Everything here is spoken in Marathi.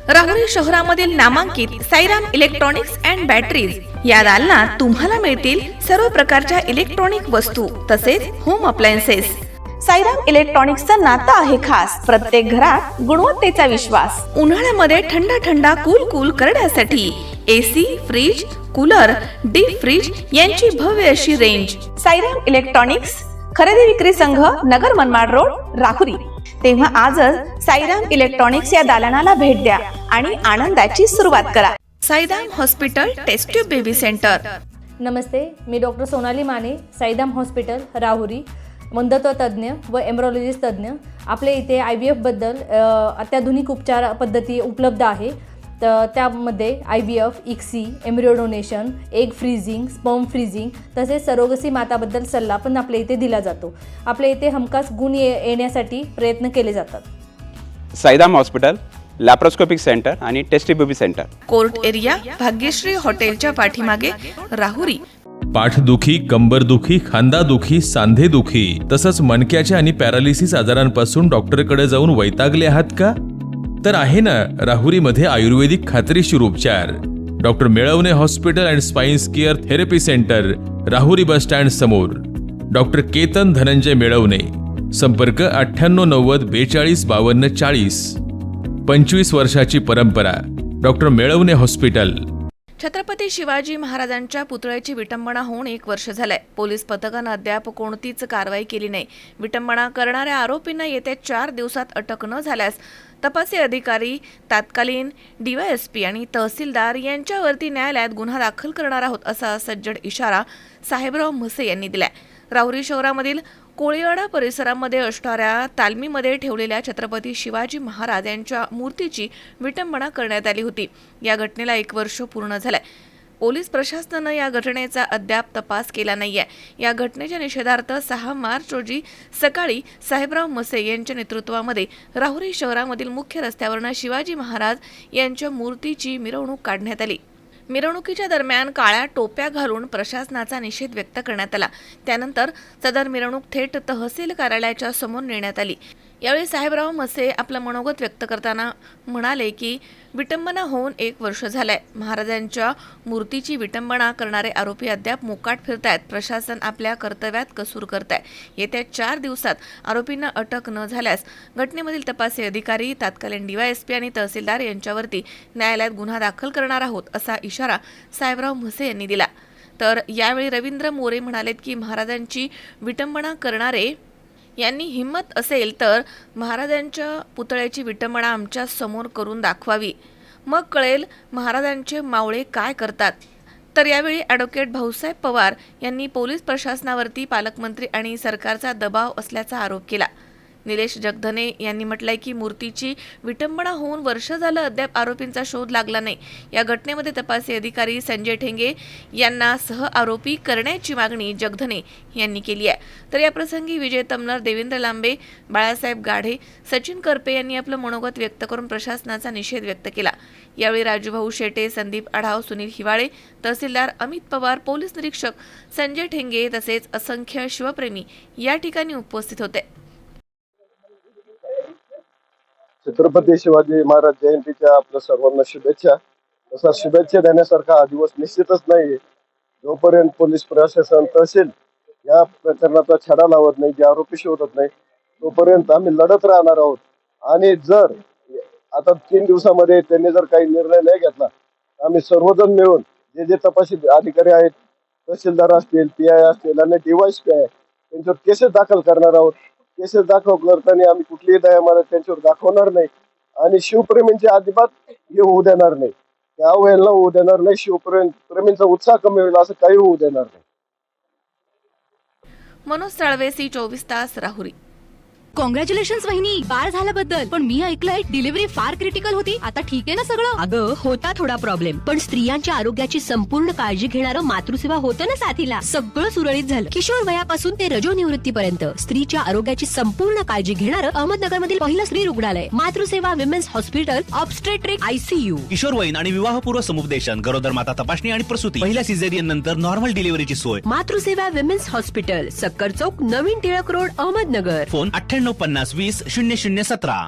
राहुरी शहरामधील नामांकित साईराम इलेक्ट्रॉनिक्स अँड बॅटरीज या दालनात तुम्हाला मिळतील सर्व प्रकारच्या इलेक्ट्रॉनिक वस्तू तसेच होम अप्लायन्सेस। साईराम इलेक्ट्रॉनिक्सचं नातं आहे खास, प्रत्येक घरात गुणवत्तेचा विश्वास। उन्हाळ्यामध्ये थंड कूल करण्यासाठी AC, fridge, cooler, deep fridge यांची भव्य अशी रेंज। साईराम इलेक्ट्रॉनिक्स खरेदी विक्री संघ, नगर मनमाड रोड, राहुरी। तेव्हा आजच साईराम इलेक्ट्रॉनिक्स या दालनाला भेट द्या आणि आनंदाची सुरुवात करा। Sairam hospital test tube baby centre. नमस्ते, मी डॉक्टर सोनाली माने, साईराम हॉस्पिटल राहुरी, मंदत्व तज्ज्ञ व एम्ब्रॉलॉजिस्ट तज्ज्ञ। आपल्या इथे IVF बद्दल अत्याधुनिक उपचार पद्धती उपलब्ध आहे। तर त्यामध्ये IVF, ICSI, embryo donation, egg freezing, sperm freezing तसेच सरोगसी माताबद्दल सल्ला पण आपल्या इथे दिला जातो। आपल्या इथे हमखास गुण येण्यासाठी प्रयत्न केले जातात। साईराम हॉस्पिटल लॅप्रोस्कोपिक सेंटर आणि test baby center, court area, Bhagyashree हॉटेलच्या पाठीमागे, राहुरी। पाठदुखी, कंबरदुखी, खांदादुखी, सांधेदुखी तसंच मणक्याच्या आणि पॅरालिसिस आजारांपासून डॉक्टरकडे जाऊन वैतागले आहात का? तर आहे ना राहुरीमध्ये आयुर्वेदिक खात्रीशीर उपचार। Doctor Melavane hospital and spine care therapy centre, Rahuri bus stand समोर। डॉक्टर केतन धनंजय मेळवणे, संपर्क 9890 42 52 40। 25 वर्षाची परंपरा, डॉक्टर मेळवणे हॉस्पिटल। छत्रपती शिवाजी महाराजांच्या पुतळ्याची विटंबना होऊन 1 वर्ष झालंय। पोलीस पथकानं अद्याप कोणतीच कारवाई केली नाही। विटंबना करणाऱ्या आरोपींना येत्या 4 दिवसात अटक न झाल्यास तपासी अधिकारी, तत्कालीन DYSP आणि तहसीलदार यांच्यावरती न्यायालयात गुन्हा दाखल करणार आहोत, असा सज्जड इशारा साहेबराव म्हसे यांनी दिलाय। राहुरी शहरामधील कोळीवाडा परिसरामध्ये असणाऱ्या तालमीमध्ये ठेवलेल्या छत्रपती शिवाजी महाराज यांच्या मूर्तीची विटंबना करण्यात आली होती। या घटनेला 1 वर्ष पूर्ण झालंय। पोलीस प्रशासनानं या घटनेचा अद्याप तपास केला नाहीये। या घटनेच्या निषेधार्थ 6 मार्च रोजी सकाळी साहेबराव म्हसे यांच्या नेतृत्वामध्ये राहुरी शहरामधील मुख्य रस्त्यावरनं शिवाजी महाराज यांच्या मूर्तीची मिरवणूक काढण्यात आली। मिरवणुकीच्या दरम्यान काळ्या टोप्या घालून प्रशासनाचा निषेध व्यक्त करण्यात आला। त्यानंतर सदर मिरवणूक थेट तहसील कार्यालयाच्या समोर नेण्यात आली। यावेळी साहेबराव म्हसे आपलं मनोगत व्यक्त करताना म्हणाले की विटंबना होऊन 1 वर्ष झालंय। महाराजांच्या मूर्तीची विटंबना करणारे आरोपी अद्याप मोकाट फिरतायत। प्रशासन आपल्या कर्तव्यात कसूर करताय। येत्या 4 दिवसात आरोपींना अटक न झाल्यास घटनेमधील तपासी अधिकारी, तत्कालीन DYSP आणि तहसीलदार यांच्यावरती न्यायालयात गुन्हा दाखल करणार आहोत, असा इशारा साहेबराव म्हसे यांनी दिला। तर यावेळी रवींद्र मोरे म्हणालेत की महाराजांची विटंबना करणारे यांनी हिम्मत असेल तर महाराजांच्या पुतळ्याची विटंबना आमच्या समोर करून दाखवावी, मग कळेल महाराजांचे मावळे काय करतात। तर यावेळी ॲडव्होकेट भाऊसाहेब पवार यांनी पोलीस प्रशासनावरती पालकमंत्री आणि सरकारचा दबाव असल्याचा आरोप केला। निलेश जगधने यांनी म्हटलंय की मूर्तीची विटंबना होऊन वर्ष झालं अद्याप आरोपींचा शोध लागला नाही। या घटनेमध्ये तपासी अधिकारी संजय ठेंगे यांना सह आरोपी करण्याची मागणी जगधने यांनी केली आहे। तर या प्रसंगी विजय तमनर, देवेंद्र लांबे, बाळासाहेब गाढे, सचिन करपे यांनी आपलं मनोगत व्यक्त करून प्रशासनाचा निषेध व्यक्त केला। यावेळी राजूभाऊ शेटे, संदीप आढाव, सुनील हिवाळे, तहसीलदार अमित पवार, पोलीस निरीक्षक संजय ठेंगे तसेच असंख्य शिवप्रेमी या ठिकाणी उपस्थित होते। छत्रपती शिवाजी महाराज जयंतीच्या आपल्या सर्वांना शुभेच्छा। तसा शुभेच्छा देण्यासारखा हा दिवस निश्चितच नाहीये। जोपर्यंत पोलीस प्रशासन, तहसील या प्रकरणाचा छडा लावत नाही, जे आरोपी शोधत नाही, तोपर्यंत आम्ही लढत राहणार आहोत। आणि जर आता 3 दिवसामध्ये त्यांनी जर काही निर्णय नाही घेतला, आम्ही सर्वजण मिळून जे तपासी अधिकारी आहेत, तहसीलदार असतील, PI असतील आणि DYSP आहे, त्यांच्यावर केसेस दाखल करणार आहोत। केसेस दाखल करताना आम्ही कुठलीही दयामाया त्यांच्यावर दाखवणार नाही आणि शिवप्रेमींची अजिबात हे होऊ देणार नाही, त्या अवहेलना होऊ देणार नाही। शिवप्रेमींचा उत्साह कमी होईल असं काही होऊ देणार नाही। मनोज साळवे, C24 तास, राहुरी। कॉंग्रॅच्युलेशन्स वहिनी, बाळ झाल्याबद्दल। पण मी ऐकलंय डिलिव्हरी फार क्रिटिकल होती। आता ठीक आहे ना सगळं? अगं होता थोडा प्रॉब्लेम, पण स्त्रियांच्या आरोग्याची संपूर्ण काळजी घेणारं मातृसेवा होतं ना साथीला। सगळं सुरळीत झालं। किशोर वयापासून ते रजोनिवृत्तीपर्यंत स्त्रीच्या आरोग्याची संपूर्ण काळजी घेणारं अहमदनगर मधील पहिलं स्त्री रुग्णालय, Matruseva women's hospital, obstetric ICU। किशोरवयीन आणि विवाहपूर्व समुपदेशन, गरोदर माता तपासणी आणि प्रसूती, पहिल्या सिझेरियन नंतर नॉर्मल डिलिव्हरीची सोय। मातृसेवा विमेन्स हॉस्पिटल, सक्कर चौक, नवीन टिळक रोड, अहमदनगर। फोन 9850 20 0017।